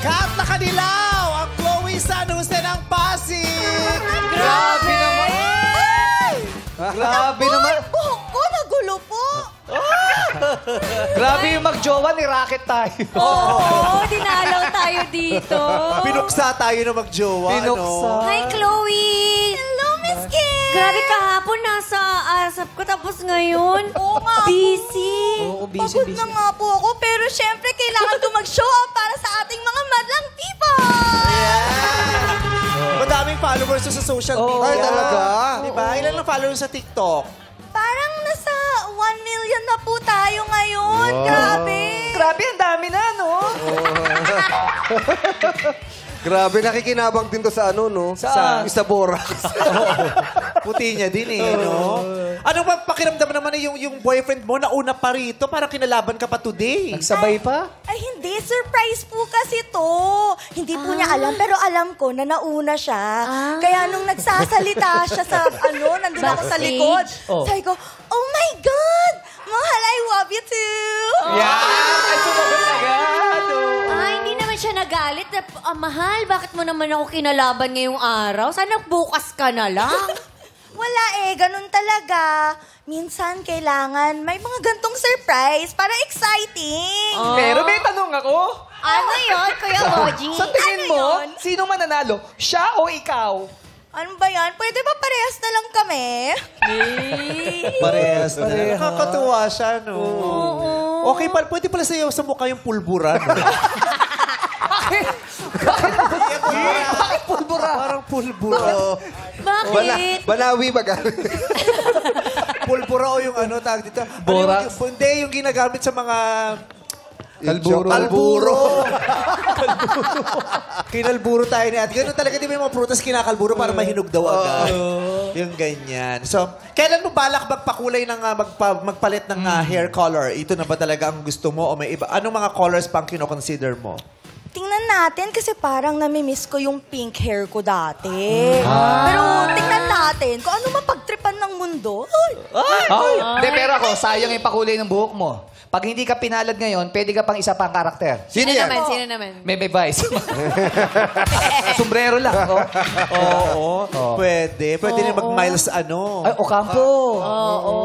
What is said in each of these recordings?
Kat Nakadilaw, ang Chloe San Jose ng Pasig. Grabe naman. Grabe naman. Buhok ko, nagulo po. Grabe yung mag-jowa ni Rocket tayo. Oo, dinalaw tayo dito. Pinuksa tayo na mag-jowa. Pinuksa. Ano? Hi, Chloe! Hello, Miss Kim. Grabe kahapon, nasa asap ko. Tapos ngayon, Oo nga po. busy. Oo, Pagod na nga po ako, pero syempre kailangan ko mag-show up para sa ating mga madlang people. Madaming followers sa social media. Ay, talaga? Diba? Ilan ang followers sa TikTok? Parang nasa 1 million na po tayo ngayon. Grabe. Grabe, ang dami na, no? Grabe, nakikinabang din to sa ano, no? Saan? Sa Borax. Puti niya din eh, no? Ano ba pakiramdam naman na yung boyfriend mo nauna pa rito? Parang kinalaban ka pa today. Nagsabay pa? Ay, hindi. Surprise po kasi to. Hindi po niya alam, pero alam ko na nauna siya. Kaya nung nagsasalita siya sa, nandun ako sa Backstage? likod. Oh. Sabi ko, oh my God! Mahal, I love you too! Yeah! Ay, sumagot agad. Hindi naman siya nagalit. Mahal, bakit mo naman ako kinalaban ngayong araw? Sana bukas ka na lang. Wala ganun talaga. Minsan kailangan may mga gantong surprise para exciting. Pero may tanong ako. Ano yun, Kuya Moji? Sa tingin Ano mo, yun? sino mananalo? Siya o ikaw? Ano ba yan? Pwede ba parehas na lang kami? Parehas na. Nakakatuwa siya, no? Okay, pwede pala sa'yo sa mukha yung pulbura, no? Bakit pulbura? Parang pulbura. Bakit? Banawi ba galing? Pulbura o yung tawag dito? Borax? Hindi, yung ginagamit sa mga... Kalburo. Kalburo. Kinalburo tayo ni ate. Ganun talaga, di ba yung mga prutas kinakalburo para mahinog daw agad. Yung ganyan. So, kailan mo balak magpakulay ng, magpalit ng hair color? Ito na ba talaga ang gusto mo o may iba? Anong mga colors pang kinoconsider mo? Tingnan natin kasi parang namimiss ko yung pink hair ko dati. Pero tingnan natin kung ano mapagtripan ng mundo. Hindi, pero ako, sayang yung pakulay ng buhok mo. Pag hindi ka pinalad ngayon, pwede ka pang isa pang karakter. Sino yan? Sino naman? May vice. Sombrero lang. Oo. Pwede. Pwede rin mag-Miles Ay, Ocampo. Oo.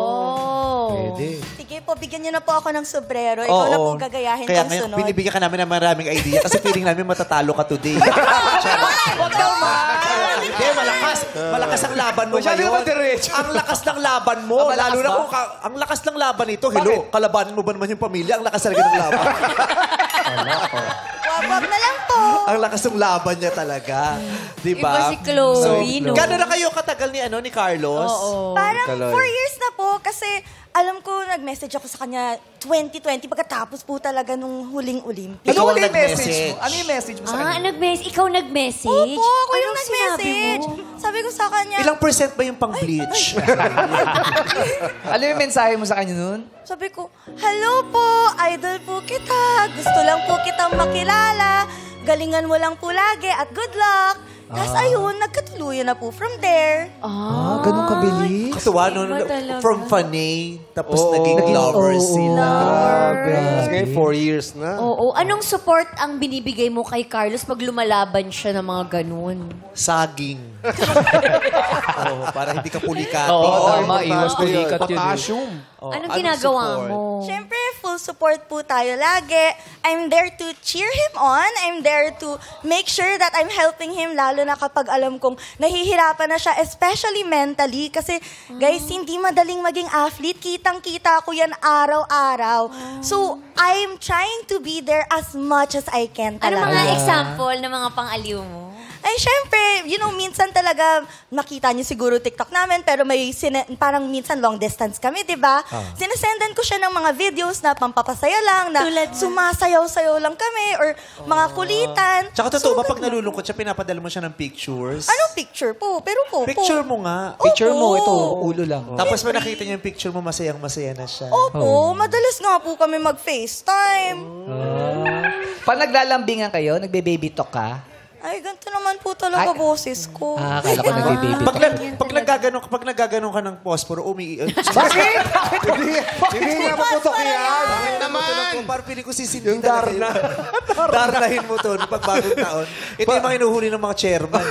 Pwede. Sige po, bigyan niyo na po ako ng sombrero. Ikaw na po gagayahin Kaya tong ngayon, sunod. binibigyan ka namin ng maraming idea kasi feeling namin matatalo ka today. Huwag naman. Hindi, malakas. Malakas ang laban mo Masyado ngayon. naman diretso. Ang lakas ng laban mo. Malakas Lalo na ba? kung ang lakas ng laban ito. Hello, kalabanin mo ba naman yung pamilya? Ang lakas talaga ng laban. Wag na lang po. Ang lakas ng laban niya talaga. Diba? Iba si Chloe, no? Gano'n na kayo katagal ni Carlos? Parang 4 years na po kasi alam ko nag-message ako sa kanya 2020 pagkatapos po talaga nung huling Olympics. Ikaw ang Ano yung message nag-message. mo? Ano yung message mo sa kanya? Ikaw nag-message? Opo, ako yung Anong sinabi nag-message. mo? Sabi ko sa kanya, Ilang percent ba yung pang-bleach? Ano yung mensahe mo sa kanya nun? sabi ko, hello po, idol po kita. Gusto lang po kitang makilala. Galingan mo lang po lagi at good luck. Tapos ayun, nagkatuluyan na po from there. Ganun kabilis? Katuwa, no? Iba talaga. From funny, tapos naging lovers sila. Ngayon, 4 years na. Oo. Anong support ang binibigay mo kay Carlos pag lumalaban siya ng mga ganun? Saging. Para hindi ka pulikat. Tama. Iwas pulikat yun. Potassium. Anong ginagawa mo? Siyempre, full support po tayo lagi. I'm there to cheer him on. I'm there to make sure that I'm helping him, lalo na kapag alam kong nahihirapan na siya, especially mentally. Kasi, guys, hindi madaling maging athlete. Kitang-kita ko yan araw-araw. So, I'm trying to be there as much as I can Ano talaga. mga example ng mga pang-aliw mo? Ay, syempre, minsan talaga, nakita niyo siguro TikTok namin, pero may parang minsan long distance kami, di ba? Sinesendan ko siya ng mga videos na pampapasaya lang, na Tulad na? sumasayaw-sayaw lang kami, or mga kulitan. Tsaka totoo ba, pag ganun. nalulungkot siya, pinapadala mo siya ng pictures? Anong picture po? Pero po. Picture mo nga. Picture mo, Opo. ito, ulo lang. Tapos pa nakita niya yung picture mo, masayang-masaya na siya. Opo, madalas nga po kami mag-FaceTime. Pag naglalambingan kayo, nagbe-baby talk ka, Ay, ganito naman po talaga boses ko. Akala ko nagtitipid. Pag nagaganon ka ng posporo, Bakit? Hindi niya maputok yan. Bakit naman? Parang pili ko sisindi Yung Darna. Darnahin mo to, pag bagong taon. Ito yung mga inuhuli ng mga chairman.